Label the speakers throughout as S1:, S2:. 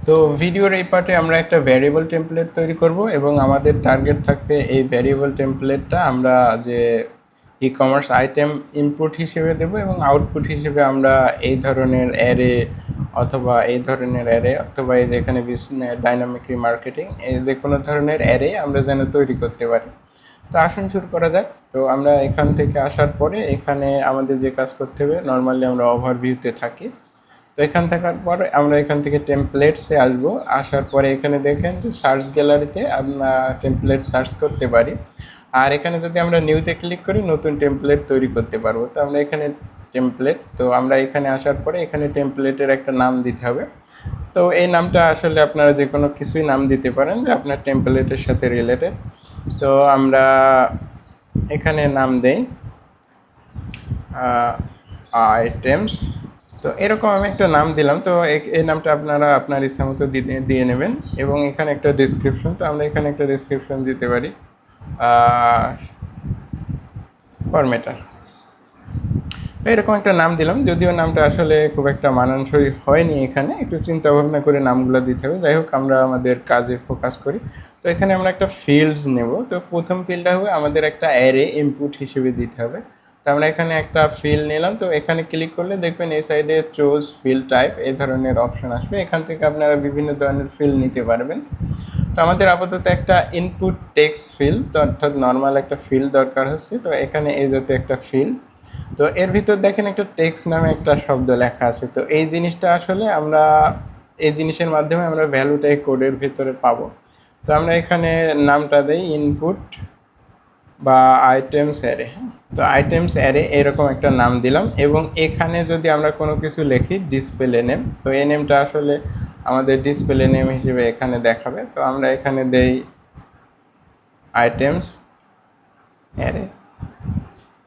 S1: তো ভিডিওর এই পার্টে আমরা একটা ভ্যারিয়েবল টেমপ্লেট তৈরি করব এবং আমাদের টার্গেট থাকবে এই ভ্যারিয়েবল টেমপ্লেটটা আমরা যে ই কমার্স আইটেম ইনপুট হিসেবে দেব এবং আউটপুট হিসেবে আমরা এই ধরনের অ্যারে অথবা এই যে এখানে ডাইনামিক রিমার্কেটিং এই যে কোনো ধরনের অ্যারে আমরা যেন তৈরি করতে পারি। তো আসুন শুরু করা যাক। তো আমরা এখান থেকে আসার পরে এখানে আমাদের যে কাজ করতে হবে, নর্মালি আমরা ওভারভিউতে থাকি। তো এখান থাকার পর আমরা এখান থেকে টেমপ্লেটসে আসবো। আসার পরে এখানে দেখেন যে সার্চ গ্যালারিতে আমরা টেমপ্লেট সার্চ করতে পারি। আর এখানে যদি আমরা নিউতে ক্লিক করি নতুন টেমপ্লেট তৈরি করতে পারবো। তো আমরা এখানে টেমপ্লেট, তো আমরা এখানে আসার পরে এখানে টেমপ্লেটের একটা নাম দিতে হবে। তো এই নামটা আসলে আপনারা যে কোনো কিছুই নাম দিতে পারেন যে আপনার টেমপ্লেটের সাথে রিলেটেড। তো আমরা এখানে নাম দেই আইটেমস। তো এরকম আমি একটা নাম দিলাম। তো এই নামটা আপনারা আপনার ইচ্ছা মতো দিয়ে নেবেন এবং এখানে একটা ডিসক্রিপশন, তো আমরা এখানে একটা ডিসক্রিপশন দিতে পারি ফরম্যাটার। তো এরকম একটা নাম দিলাম, যদিও নামটা আসলে খুব একটা মানানসই হয়নি। এখানে একটু চিন্তা ভাবনা করে নামগুলো দিতে হবে। যাই হোক, আমরা আমাদের কাজে ফোকাস করি। তো এখানে আমরা একটা ফিল্ডস নেব। তো প্রথম ফিল্ডটা হবে আমাদের একটা অ্যারে ইনপুট হিসেবে দিতে হবে। তো আমরা এখানে একটা ফিল্ড নিলাম। তো এখানে ক্লিক করলে দেখবেন এই সাইডে চুজ ফিল্ড টাইপ এই ধরনের অপশন আসবে। এখান থেকে আপনারা বিভিন্ন ধরনের ফিল্ড নিতে পারবেন। তো আমাদের আপাতত একটা ইনপুট টেক্সট ফিল্ড, তো অর্থাৎ নর্মাল একটা ফিল্ড দরকার হচ্ছে। তো এখানে এই জাতীয় একটা ফিল্ড। তো এর ভিতর দেখেন একটা টেক্সট নামে একটা শব্দ লেখা আছে। তো এই জিনিসটা আসলে আমরা এই জিনিসের মাধ্যমে আমরা ভ্যালুটা এই কোডের ভিতরে পাবো। তো আমরা এখানে নামটা দেই ইনপুট বা আইটেমস অ্যারে। তো আইটেমস অ্যারে এরকম একটা নাম দিলাম এবং এখানে যদি আমরা কোনো কিছু লিখি ডিসপ্লে নেম, তো এই নেমটা আসলে আমাদের ডিসপ্লে নেম হিসেবে এখানে দেখাবে। তো আমরা এখানে দেই আইটেমস অ্যারে।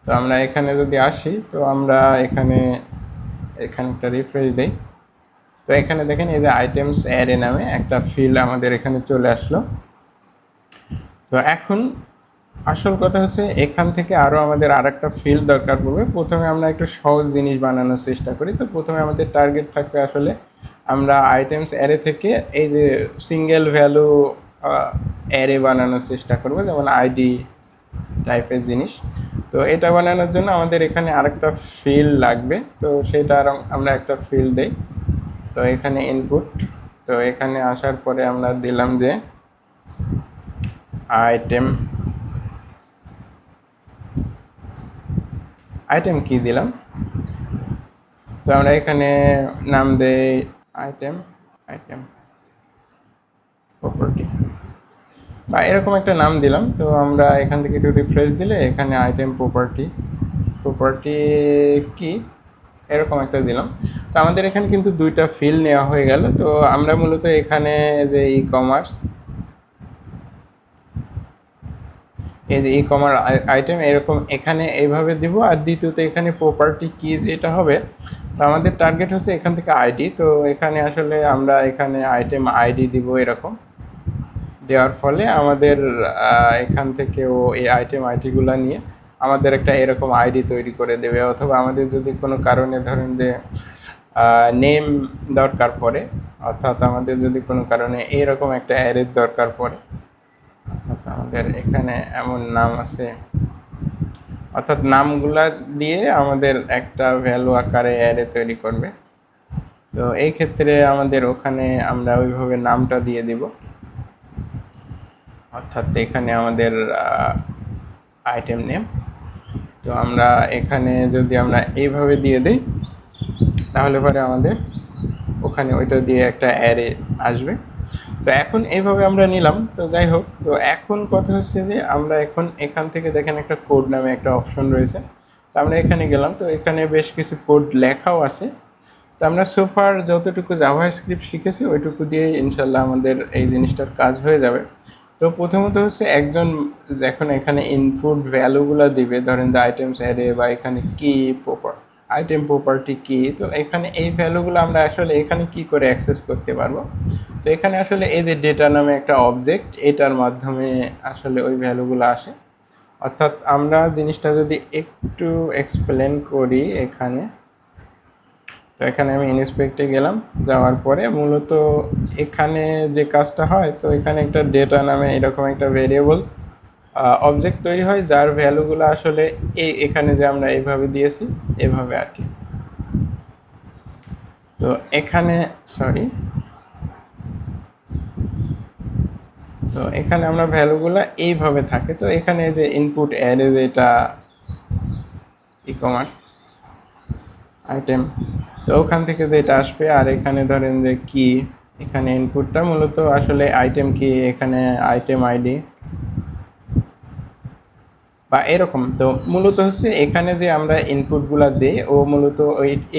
S1: তো আমরা এখানে যদি আসি, তো আমরা এখানে একটা রিফ্রেশ দিই। তো এখানে দেখেন এই যে আইটেমস অ্যারে নামে একটা ফিল্ড আমাদের এখানে চলে আসলো। তো এখন আসল কথা হচ্ছে এখান থেকে আরও আমাদের আর একটা ফিল্ড দরকার পড়বে। প্রথমে আমরা একটু সহজ জিনিস বানানোর চেষ্টা করি। তো প্রথমে আমাদের টার্গেট থাকবে আসলে আমরা আইটেমস অ্যারে থেকে এই যে সিঙ্গেল ভ্যালু অ্যারে বানানোর চেষ্টা করব, যেমন আইডি টাইপের জিনিস। তো এটা বানানোর জন্য আমাদের এখানে আরেকটা ফিল্ড লাগবে। তো সেটা আমরা একটা ফিল্ড দেই। তো এখানে ইনপুট, তো এখানে আসার পরে আমরা দিলাম যে আইটেম কি দিলাম। তো আমরা এখানে নাম দেই আইটেম প্রপার্টি বা এরকম একটা নাম দিলাম। তো আমরা এখান থেকে একটু রিফ্রেশ দিলে এখানে আইটেম প্রপার্টি কি এরকম একটা দিলাম। তো আমাদের এখানে কিন্তু দুইটা ফিল্ড নেওয়া হয়ে গেল। তো আমরা মূলত এখানে যে ই কমার্স এই যে ই কমার্স আইটেম এরকম এখানে এইভাবে দিব। আর দ্বিতীয়ত এখানে প্রপার্টি কি যেটা হবে, তো আমাদের টার্গেট হচ্ছে এখান থেকে আইডি। তো এখানে আসলে আমরা এখানে আইটেম আইডি দিব। এরকম দেওয়ার ফলে আমাদের এখান থেকেও এই আইটেম আইডিগুলো নিয়ে আমাদের একটা এরকম আইডি তৈরি করে দেবে। অথবা আমাদের যদি কোনো কারণে ধরেন যে নেম দরকার পড়ে, অর্থাৎ আমাদের যদি কোনো কারণে এরকম একটা অ্যারের দরকার পড়ে, অর্থাৎ আমাদের এখানে এমন নাম আছে, অর্থাৎ নামগুলা দিয়ে আমাদের একটা ভ্যালু আকারে অ্যারে তৈরি করবে। তো এই ক্ষেত্রে আমাদের ওখানে আমরা ওইভাবে নামটা দিয়ে দিব। অর্থাৎ এখানে আমাদের আইটেম নেম। তো আমরা এখানে যদি আমরা এইভাবে দিয়ে দিই তাহলে পরে আমাদের ওখানে ওইটা দিয়ে একটা অ্যারে আসবে। তো এখন এইভাবে আমরা নিলাম। তো যাই হোক, তো এখন কথা হচ্ছে যে আমরা এখন এখান থেকে দেখেন একটা কোড নামে একটা অপশন রয়েছে। তো আমরা এখানে গেলাম। তো এখানে বেশ কিছু কোড লেখাও আছে। তো আমরা সোফার যতটুকু জাভা স্ক্রিপ্ট শিখেছি ওইটুকু দিয়ে ইনশাল্লাহ আমাদের এই জিনিসটার কাজ হয়ে যাবে। তো প্রথমত হচ্ছে একজন যখন এখানে ইনপুট ভ্যালুগুলো দিবে, ধরেন যে আইটেমস অ্যারে বা এখানে কি আইটেম প্রপার্টি কি, তো এখানে এই ভ্যালুগুলো আমরা আসলে এখানে কি করে অ্যাক্সেস করতে পারবো। তো এখানে আসলে এই যে ডেটা নামে একটা অবজেক্ট, এটার মাধ্যমে আসলে ওই ভ্যালুগুলো আসে। অর্থাৎ আমরা জিনিসটা যদি একটু এক্সপ্লেন করি, এখানে তো এখানে আমি ইন্সপেক্টে গেলাম, যাওয়ার পরে মূলত এখানে যে কাজটা হয়, তো এখানে একটা ডেটা নামে এরকম একটা ভেরিয়েবল অবজেক্ট তৈরি হয়, যার ভ্যালুগুলো আসলে এখানে যে আমরা এইভাবে দিয়েছি এভাবে আর কি। তো এখানে তো এখানে আমরা ভ্যালুগুলো এইভাবে থাকে। তো এখানে যে ইনপুট অ্যারে যেটা ই কমার্স আইটেম, তো ওখান থেকে যেটা আসবে, আর এখানে ধরেন যে কি, এখানে ইনপুটটা মূলত আসলে আইটেম কি, এখানে আইটেম আইডি বা এরকম। তো মূলত হচ্ছে এখানে যে আমরা ইনপুটগুলা দিই, ও মূলত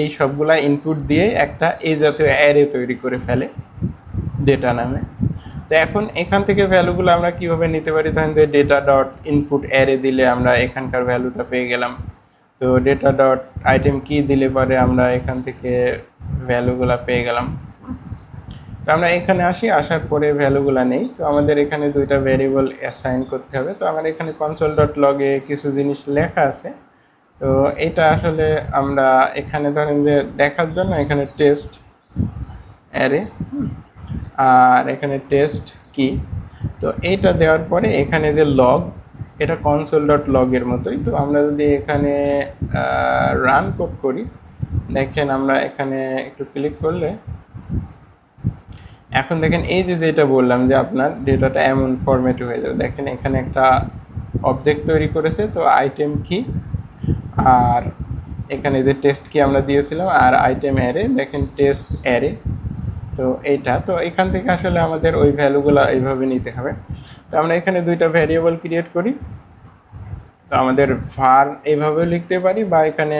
S1: এই সবগুলা ইনপুট দিয়ে একটা এই জাতীয় অ্যারে তৈরি করে ফেলে ডেটা নামে। তো এখন এখান থেকে ভ্যালুগুলো আমরা কিভাবে নিতে পারি, ধরেন যে ডেটা ডট ইনপুট অ্যারে দিলে আমরা এখানকার ভ্যালুটা পেয়ে গেলাম। তো ডেটা ডট আইটেম কি দিলে পরে আমরা এখান থেকে ভ্যালুগুলো পেয়ে গেলাম। তো আমরা এখানে আসার পরে ভ্যালুগুলো নেই। তো আমাদের এখানে দুইটা ভ্যারিয়েবল অ্যাসাইন করতে হবে। তো আমার এখানে কনসোল ডট লগে কিছু জিনিস লেখা আছে। তো এটা আসলে আমরা এখানে ধরেন যে দেখার জন্য এখানে টেস্ট অ্যারে আর এখানে টেস্ট কি, তো এইটা দেওয়ার পরে এখানে যে লগ, এটা কনসোল ডট লগের মতোই। তো আমরা যদি এখানে রান কোড করি, দেখেন আমরা এখানে একটু ক্লিক করলে এখন দেখেন এই যে যেটা বললাম যে আপনার ডেটাটা এমন ফরম্যাটে হয়ে যাবে। দেখেন এখানে একটা অবজেক্ট তৈরি করেছে, তো আইটেম কি আর এখানে যে টেস্ট কি আমরা দিয়েছিলাম, আর আইটেম অ্যারে, দেখেন টেস্ট অ্যারে। তো এইটা, তো এখান থেকে আসলে আমাদের ওই ভ্যালুগুলো এইভাবে নিতে হবে। তো আমরা এখানে দুইটা ভ্যারিয়েবল ক্রিয়েট করি। তো আমাদের ভার এইভাবেও লিখতে পারি, বা এখানে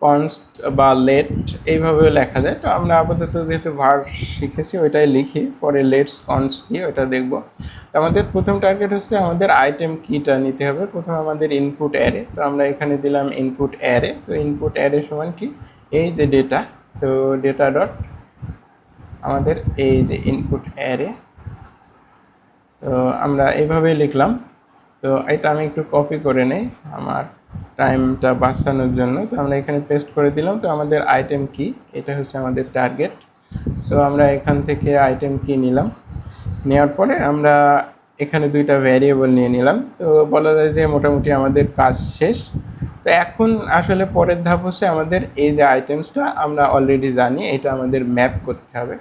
S1: কনস্ট বা লেট এইভাবেও লেখা যায়। তো আমরা আপাতত যেহেতু ভার শিখেছি ওইটাই লিখি, পরে লেটস কনস্ট দিয়ে ওইটা দেখব। তো আমাদের প্রথম টার্গেট হচ্ছে আমাদের আইটেম কিটা নিতে হবে। প্রথমে আমাদের ইনপুট অ্যারে, তো আমরা এখানে দিলাম ইনপুট অ্যারে। তো ইনপুট অ্যারে সমান কি, এই যে ডেটা, তো ডেটা ডট আমাদের এই যে ইনপুট অ্যারে। তো আমরা এইভাবেই লিখলাম। তো এটা আমি একটু কপি করে নেই আমার টাইমটা বাঁচানোর জন্য। তো আমরা এখানে পেস্ট করে দিলাম। তো আমাদের আইটেম কি, এটা হচ্ছে আমাদের টার্গেট। তো আমরা এখান থেকে আইটেম কি নিলাম, নেওয়ার পরে আমরা এখানে দুইটা ভ্যারিয়েবল নিয়ে নিলাম। তো বলা যায় যে মোটামুটি আমাদের কাজ শেষ। তো এখন আসলে পরের ধাপ হচ্ছে আমাদের এই যে আইটেমসটা আমরা অলরেডি জানি, এটা আমাদের ম্যাপ করতে হবে।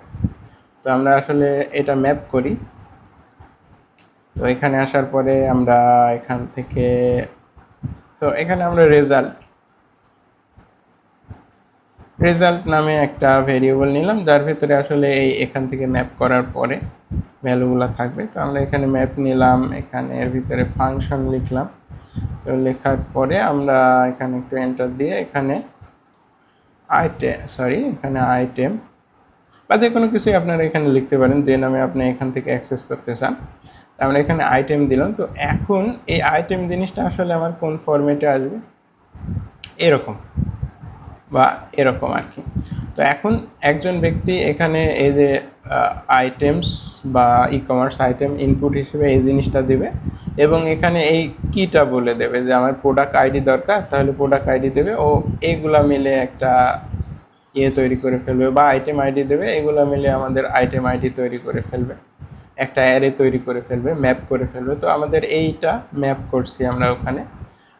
S1: তো আমরা আসলে এটা ম্যাপ করি। তো এখানে আসার পরে আমরা এখান থেকে, তো এখানে আমরা রেজাল্ট নামে একটা ভেরিয়েবল নিলাম, যার ভিতরে আসলে এখান থেকে ম্যাপ করার পরে ভ্যালুগুলো থাকবে। তো আমরা এখানে ম্যাপ নিলাম, এখানে এর ভিতরে ফাংশন লিখলাম। তো লেখার পরে আমরা এখানে একটু এন্টার দিয়ে এখানে আইটেম বা যে কোনো কিছুই আপনারা এখানে লিখতে পারেন, যে নামে আপনি এখান থেকে অ্যাক্সেস করতে চান। আমরা এখানে আইটেম দিলাম। তো এখন এই আইটেম জিনিসটা আসলে আমার কোন ফরম্যাটে আসবে, এরকম বা এরকম আর কি। তো এখন একজন ব্যক্তি এখানে এই যে আইটেমস বা ই কমার্স আইটেম ইনপুট হিসেবে এই জিনিসটা দেবে, এবং এখানে এই কিটা বলে দেবে যে আমার প্রোডাক্ট আইডি দরকার, তাহলে প্রোডাক্ট আইডি দেবে, ও এইগুলা মিলে একটা তৈরি করে ফেলবে, বা আইটেম আইডি দেবে, এগুলো মিলে আমাদের আইটেম আইডি তৈরি করে ফেলবে, একটা অ্যারে তৈরি করে ফেলবে, ম্যাপ করে ফেলবে। তো আমাদের এইটা ম্যাপ করছি আমরা ওখানে।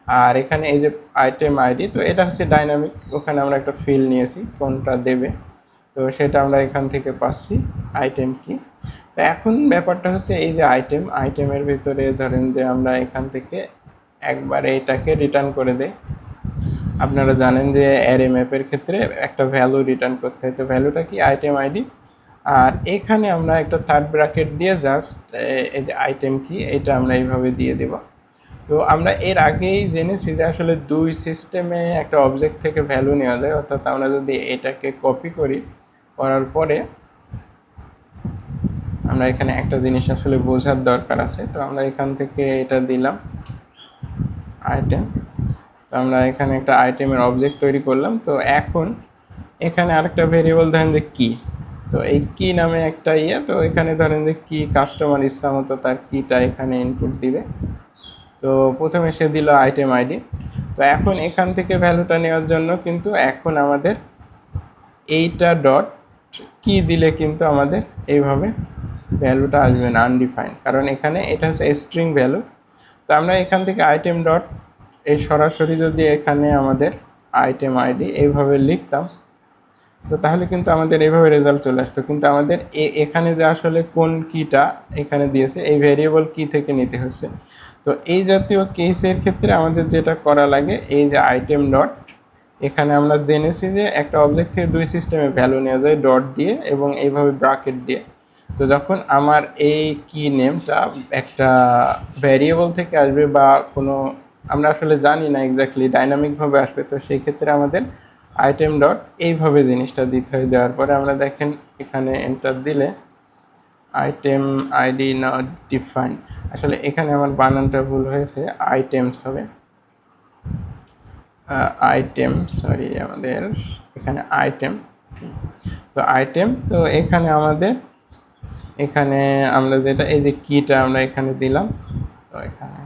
S1: আর এখানে এই যে আইটেম আইডি, তো এটা হচ্ছে ডাইনামিক, ওখানে আমরা একটা ফিল নিয়েছি কোনটা দেবে, তো সেটা আমরা এখান থেকে পাচ্ছি আইটেম কি। তো এখন ব্যাপারটা হচ্ছে এই যে আইটেমের ভিতরে ধরেন যে আমরা এখান থেকে একবারে এটাকে রিটার্ন করে দেই। আপনারা জানেন যে অ্যারে ম্যাপের ক্ষেত্রে একটা ভ্যালু রিটার্ন করতে হয়। তো ভ্যালুটা কি, আইটেম আইডি। আর এখানে আমরা একটা থার্ড ব্র্যাকেট দিয়ে জাস্ট এই যে আইটেম কি, এটা আমরা এইভাবে দিয়ে দেব। তো আমরা এর আগেই জেনেছি যে আসলে দুই সিস্টেমে একটা অবজেক্ট থেকে ভ্যালু নেওয়া যায়। অর্থাৎ আমরা যদি এটাকে কপি করার পরে আমরা এখানে একটা জিনিস আসলে বোঝার দরকার আছে। তো আমরা এখান থেকে এটা দিলাম আইটেম। তো আমরা এখানে একটা আইটেমের অবজেক্ট তৈরি করলাম। তো এখন এখানে আরেকটা ভেরিয়েবল ধরেন যে কি, তো এই কি নামে একটা তো এখানে ধরেন যে কি কাস্টমার ইচ্ছা মতো তার কিটা এখানে ইনপুট দিবে। তো প্রথমে সে দিল আইটেম আইডি। তো এখন এখান থেকে ভ্যালুটা নেওয়ার জন্য কিন্তু এখন আমাদের এইটা ডট কি দিলে কিন্তু আমাদের এইভাবে ভ্যালুটা আসবে না, আনডিফাইন্ড, কারণ এখানে এটা হচ্ছে স্ট্রিং ভ্যালু। তো আমরা এখান থেকে আইটেম ডট এই সরাসরি যদি এখানে আমাদের আইটেম আইডি এইভাবে লিখতাম, তো তাহলে কিন্তু আমাদের এইভাবে রেজাল্ট চলে আসতো। কিন্তু আমাদের এখানে যে আসলে কোন কিটা এখানে দিয়েছে এই ভেরিয়েবল কি থেকে নিতে হচ্ছে। তো এই জাতীয় কেসের ক্ষেত্রে আমাদের যেটা করা লাগে, এই যে আইটেম ডট, এখানে আমরা জেনেছি যে একটা অবজেক্ট থেকে দুই সিস্টেমে ভ্যালু নেওয়া যায়, ডট দিয়ে এবং এইভাবে ব্রাকেট দিয়ে। তো যখন আমার এই কি নেমটা একটা ভ্যারিয়েবল থেকে আসবে বা কোনো আমরা আসলে জানি না এক্স্যাক্টলি ডাইনামিকভাবে আসবে, তো সেই ক্ষেত্রে আমাদের আইটেম ডট এইভাবে জিনিসটা দিতে হয়। দেওয়ার পরে আমরা দেখেন এখানে এন্টার দিলে আইটেম আইডি নট ডিফাইন, আসলে এখানে আমার বানানটা ভুল হয়েছে, আইটেমস হবে, আইটেম, সরি আমাদের এখানে আইটেম। তো আইটেম, তো এখানে আমাদের এখানে আমরা যেটা এই যে কিটা আমরা এখানে দিলাম, তো এখানে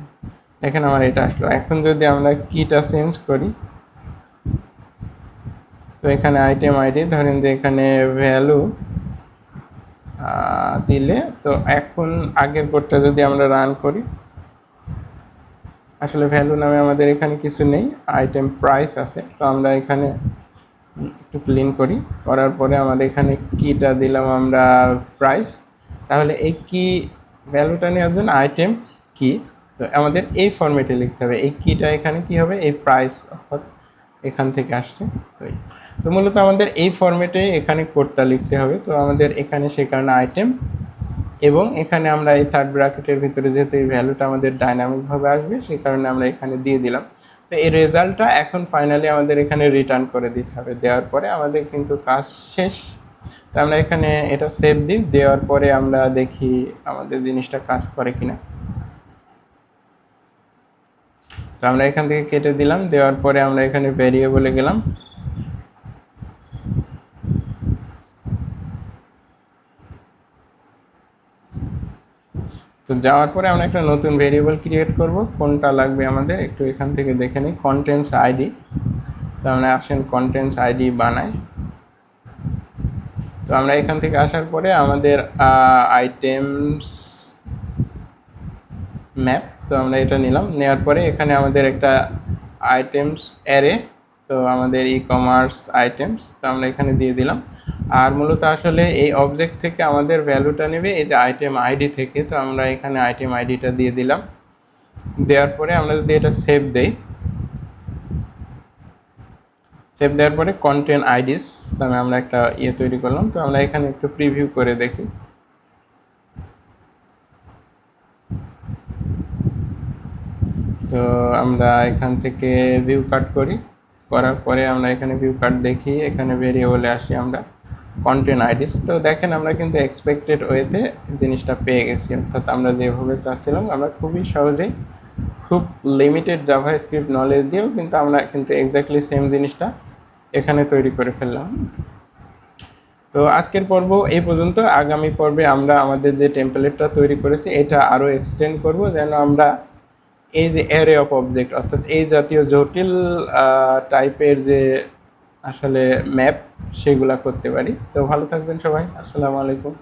S1: দেখেন আমার এটা আসলো। এখন যদি আমরা কিটা চেঞ্জ করি, তো এখানে আইটেম আইডি ধরেন যে এখানে ভ্যালু দিলে, তো এখন আগের কোডটা যদি আমরা রান করি, আসলে ভ্যালু নামে আমাদের এখানে কিছু নেই, আইটেম প্রাইস আছে। তো আমরা এখানে একটু ক্লিন করি, করার পরে আমাদের এখানে কিটা দিলাম আমরা প্রাইস। তাহলে এই কি ভ্যালুটা নেওয়ার জন্য আইটেম কি, তো আমাদের এই ফরম্যাটে লিখতে হবে। এই কিটা এখানে কি হবে, এই প্রাইস, অর্থাৎ এখান থেকে আসছে। তো মূলত আমাদের এই ফরম্যাটে এখানে কোডটা লিখতে হবে। তো আমাদের এখানে সেই কারণে আইটেম, এবং এখানে আমরা এই থার্ড ব্র্যাকেটের ভিতরে যেহেতু এই ভ্যালুটা আমাদের ডাইনামিকভাবে আসবে, সেই কারণে আমরা এখানে দিয়ে দিলাম। তো এই রেজাল্টটা এখন ফাইনালি আমাদের এখানে রিটার্ন করে দিতে হবে। দেওয়ার পরে আমাদের কিন্তু কাজ শেষ। তো আমরা এখানে এটা সেভ দিই, দেওয়ার পরে আমরা দেখি আমাদের জিনিসটা কাজ করে কিনা। তো আমরা এখান থেকে কেটে দিলাম, দেওয়ার পরে আমরা এখানে ভেরিয়েবলে গেলাম, তো যাওয়ার পরে আমরা একটা নতুন ভেরিয়েবল ক্রিয়েট করব। কোনটা লাগবে আমাদের একটু এখান থেকে দেখে নিই, কন্টেন্টস আইডি। তো আমরা আসেন কন্টেন্টস আইডি বানাই। তো আমরা এখান থেকে আসার পরে আমাদের আইটেমস ম্যাপ, তো আমরা এটা নিলাম, নেওয়ার পরে এখানে আমাদের একটা আইটেমস অ্যারে, তো আমাদের ই কমার্স আইটেমস, তো আমরা এখানে দিয়ে দিলাম। আর মূলত আসলে এই অবজেক্ট থেকে আমাদের ভ্যালুটা নেবে এই যে আইটেম আইডি থেকে, তো আমরা এখানে আইটেম আইডিটা দিয়ে দিলাম। দেওয়ার পরে আমরা যদি এটা সেভ দেই, সেভ দেওয়ার পরে কন্টেন্ট আইডিস নামে আমরা একটা তৈরি করলাম। তো আমরা এখানে একটু প্রিভিউ করে দেখি। তো আমরা এখান থেকে ভিউ কাট করি, করার পরে আমরা এখানে ভিউ কাট দেখি, এখানে ভেরিয়েবলে আসি আমরা কন্টেন্ট আইডিস। তো দেখেন আমরা কিন্তু এক্সপেক্টেড ওয়েতে জিনিসটা পেয়ে গেছি, অর্থাৎ আমরা যেভাবে চাচ্ছিলাম আমরা খুবই সহজেই খুব লিমিটেড জাভাস্ক্রিপ্ট নলেজ দিয়েও কিন্তু আমরা কিন্তু এক্স্যাক্টলি সেম জিনিসটা এখানে তৈরি করে ফেললাম। তো আজকের পর্ব এই পর্যন্ত। আগামী পর্বে আমরা আমাদের যে টেমপ্লেটটা তৈরি করেছি এটা আরও এক্সটেন্ড করব, যেন আমরা এই যে অ্যারে অফ অবজেক্ট, অর্থাৎ এই জাতীয় জটিল টাইপের যে আসলে ম্যাপ, সেগুলা করতে পারি। তো ভালো থাকবেন সবাই, আসসালামু আলাইকুম।